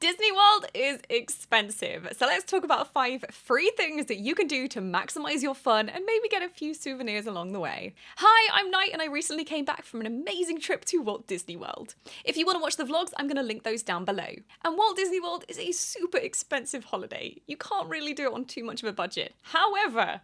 Disney World is expensive, so let's talk about 5 free things that you can do to maximize your fun and maybe get a few souvenirs along the way. Hi, I'm Knight and I recently came back from an amazing trip to Walt Disney World. If you want to watch the vlogs, I'm going to link those down below. And Walt Disney World is a super expensive holiday. You can't really do it on too much of a budget. However,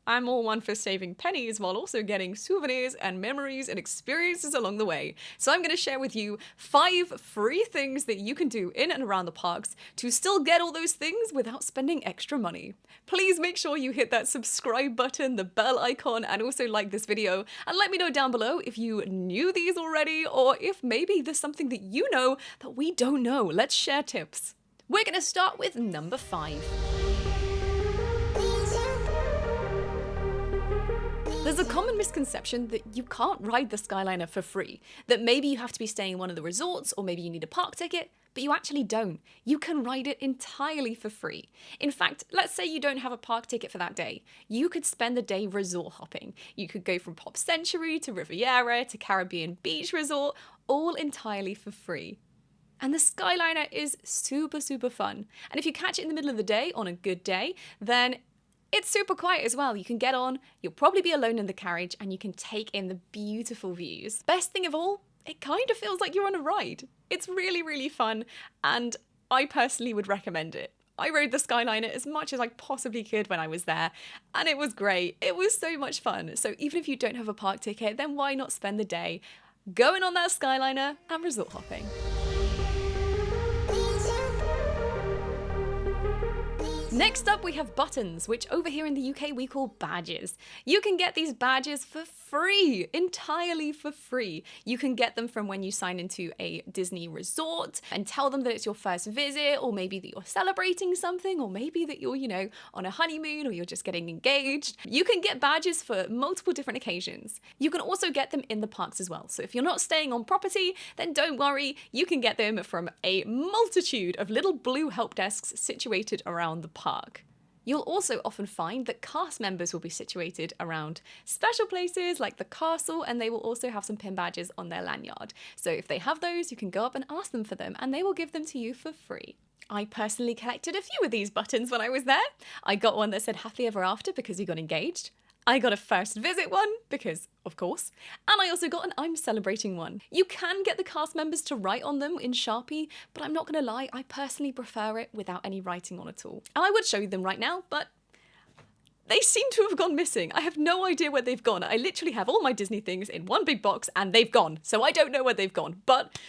I'm all one for saving pennies while also getting souvenirs and memories and experiences along the way. So I'm going to share with you 5 free things that you can do in and around the parks to still get all those things without spending extra money. Please make sure you hit that subscribe button, the bell icon, and also like this video. And let me know down below if you knew these already or if maybe there's something that you know that we don't know. Let's share tips. We're going to start with number 5. There's a common misconception that you can't ride the Skyliner for free, that maybe you have to be staying in one of the resorts or maybe you need a park ticket, but you actually don't. You can ride it entirely for free. In fact, let's say you don't have a park ticket for that day. You could spend the day resort hopping. You could go from Pop Century to Riviera to Caribbean Beach Resort, all entirely for free. And the Skyliner is super fun. And if you catch it in the middle of the day on a good day, then it's super quiet as well. You can get on, you'll probably be alone in the carriage, and you can take in the beautiful views. Best thing of all, it kind of feels like you're on a ride. It's really fun, and I personally would recommend it. I rode the Skyliner as much as I possibly could when I was there, and it was great. It was so much fun. So even if you don't have a park ticket, then why not spend the day going on that Skyliner and resort hopping? Next up, we have buttons, which over here in the UK we call badges. You can get these badges for free, entirely for free. You can get them from when you sign into a Disney resort and tell them that it's your first visit, or maybe that you're celebrating something, or maybe that you're, on a honeymoon, or you're just getting engaged. You can get badges for multiple different occasions. You can also get them in the parks as well. So if you're not staying on property, then don't worry, you can get them from a multitude of little blue help desks situated around the park. You'll also often find that cast members will be situated around special places like the castle, and they will also have some pin badges on their lanyard. So if they have those, you can go up and ask them for them and they will give them to you for free. I personally collected a few of these buttons when I was there. I got one that said happily ever after because he got engaged. I got a first visit one because, of course, and I also got an I'm celebrating one. You can get the cast members to write on them in Sharpie, but I'm not gonna lie, I personally prefer it without any writing on at all. And I would show you them right now, but they seem to have gone missing. I have no idea where they've gone. I literally have all my Disney things in one big box and they've gone, so I don't know where they've gone, but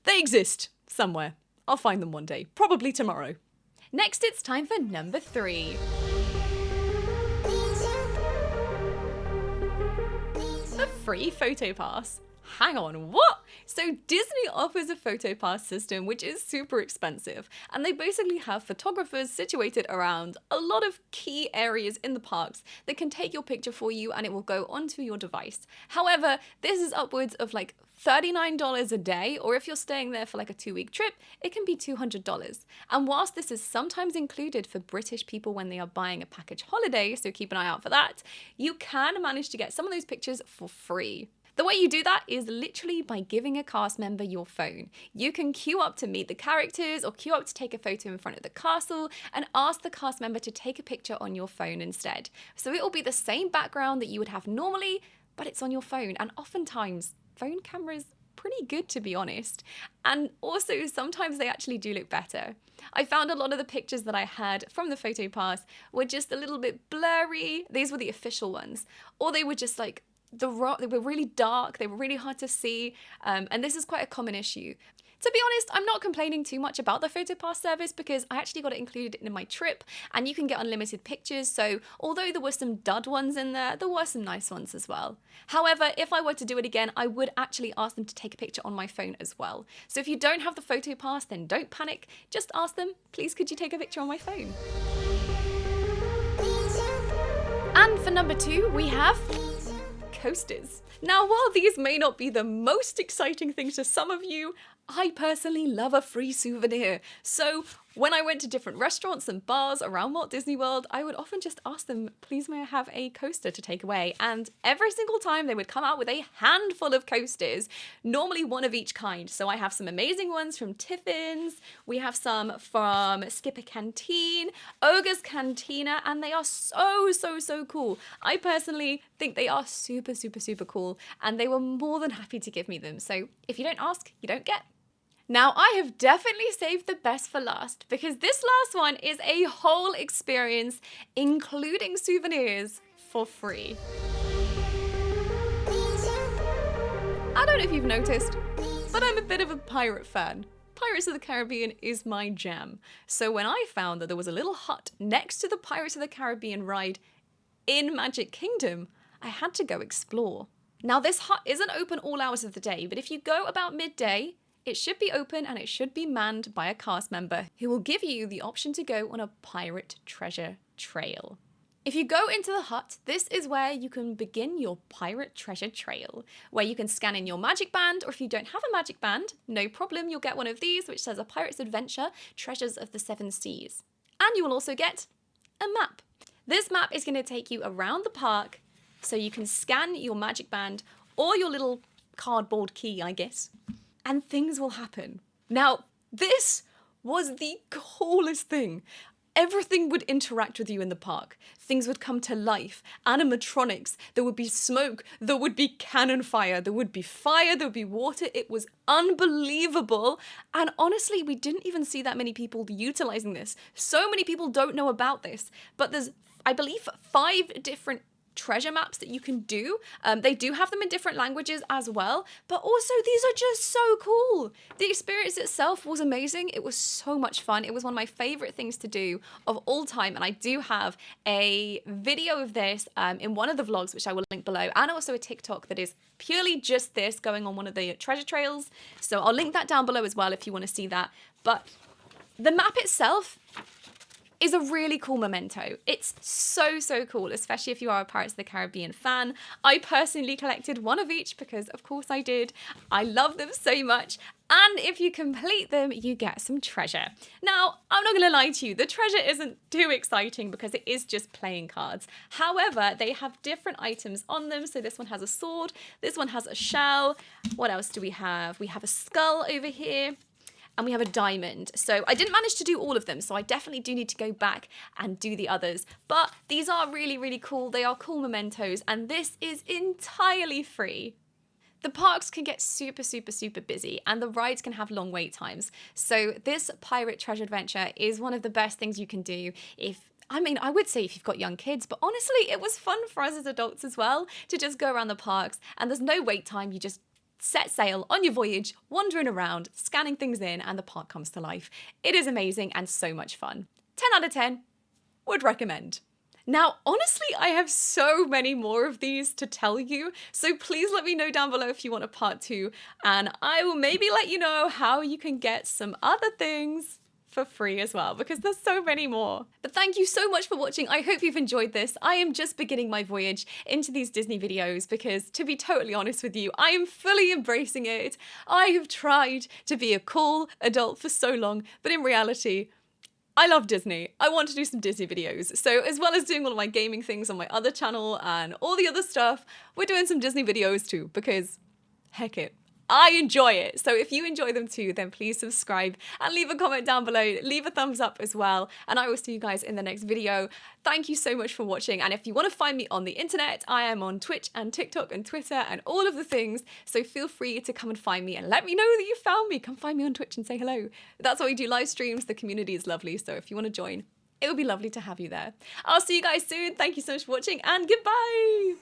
they exist somewhere. I'll find them one day, probably tomorrow. Next, it's time for number 3. A free photo pass. Hang on, what? So Disney offers a photo pass system which is super expensive, and they basically have photographers situated around a lot of key areas in the parks that can take your picture for you and it will go onto your device. However, this is upwards of like $39 a day, or if you're staying there for like a 2-week trip, it can be $200. And whilst this is sometimes included for British people when they are buying a package holiday, so keep an eye out for that, you can manage to get some of those pictures for free. The way you do that is literally by giving a cast member your phone. You can queue up to meet the characters or queue up to take a photo in front of the castle and ask the cast member to take a picture on your phone instead. So it will be the same background that you would have normally, but it's on your phone. And oftentimes, phone cameras pretty good, to be honest. And also sometimes they actually do look better. I found a lot of the pictures that I had from the photo pass were just a little bit blurry. These were the official ones. Or they were just like they were really dark, they were really hard to see, and this is quite a common issue. To be honest, I'm not complaining too much about the PhotoPass service because I actually got it included in my trip and you can get unlimited pictures, so although there were some dud ones in there were some nice ones as well. However, if I were to do it again, I would actually ask them to take a picture on my phone as well. So if you don't have the PhotoPass, then don't panic, just ask them, please could you take a picture on my phone? And for number 2, we have coasters. Now, while these may not be the most exciting things to some of you, I personally love a free souvenir. So When I went to different restaurants and bars around Walt Disney World, I would often just ask them, please may I have a coaster to take away? And every single time they would come out with a handful of coasters, normally one of each kind. So I have some amazing ones from Tiffin's, we have some from Skipper Canteen, Ogre's Cantina, and they are so cool. I personally think they are super cool, and they were more than happy to give me them. So if you don't ask, you don't get. Now, I have definitely saved the best for last because this last one is a whole experience, including souvenirs for free. I don't know if you've noticed, but I'm a bit of a pirate fan. Pirates of the Caribbean is my jam. So when I found that there was a little hut next to the Pirates of the Caribbean ride in Magic Kingdom, I had to go explore. Now, this hut isn't open all hours of the day, but if you go about midday, it should be open and it should be manned by a cast member who will give you the option to go on a pirate treasure trail. If you go into the hut, this is where you can begin your pirate treasure trail, where you can scan in your magic band, or if you don't have a magic band, no problem, you'll get one of these which says A Pirate's Adventure, Treasures of the Seven Seas. And you will also get a map. This map is going to take you around the park so you can scan your magic band or your little cardboard key, I guess, and things will happen. Now, this was the coolest thing. Everything would interact with you in the park. Things would come to life. Animatronics, there would be smoke, there would be cannon fire, there would be fire, there would be water. It was unbelievable. And honestly, we didn't even see that many people utilizing this. So many people don't know about this. But there's, I believe, 5 different treasure maps that you can do. They do have them in different languages as well, but also these are just so cool. The experience itself was amazing. It was so much fun. It was one of my favorite things to do of all time, and I do have a video of this in one of the vlogs, which I will link below, and also a TikTok that is purely just this going on one of the treasure trails. So I'll link that down below as well if you want to see that. But the map itself is a really cool memento. It's so cool, especially if you are a Pirates of the Caribbean fan. I personally collected one of each because of course I did. I love them so much. And if you complete them, you get some treasure. Now, I'm not gonna lie to you, the treasure isn't too exciting because it is just playing cards. However, they have different items on them. So this one has a sword, this one has a shell. What else do we have? We have a skull over here. And we have a diamond. So I didn't manage to do all of them, so I definitely do need to go back and do the others. But these are really cool. They are cool mementos, and this is entirely free. The parks can get super busy, and the rides can have long wait times. So this pirate treasure adventure is one of the best things you can do I would say if you've got young kids, but honestly, it was fun for us as adults as well to just go around the parks, and there's no wait time. You just set sail on your voyage, wandering around, scanning things in, and the park comes to life. It is amazing and so much fun. 10 out of 10, would recommend. Now, honestly, I have so many more of these to tell you, so please let me know down below if you want a part 2, and I will maybe let you know how you can get some other things for free as well, because there's so many more. But thank you so much for watching. I hope you've enjoyed this. I am just beginning my voyage into these Disney videos because, to be totally honest with you, I am fully embracing it. I have tried to be a cool adult for so long, but in reality, I love Disney. I want to do some Disney videos. So as well as doing all of my gaming things on my other channel and all the other stuff, we're doing some Disney videos too, because heck it, I enjoy it. So if you enjoy them too, then please subscribe and leave a comment down below. Leave a thumbs up as well. And I will see you guys in the next video. Thank you so much for watching. And if you want to find me on the internet, I am on Twitch and TikTok and Twitter and all of the things. So feel free to come and find me and let me know that you found me. Come find me on Twitch and say hello. That's why we do live streams. The community is lovely. So if you want to join, it would be lovely to have you there. I'll see you guys soon. Thank you so much for watching and goodbye.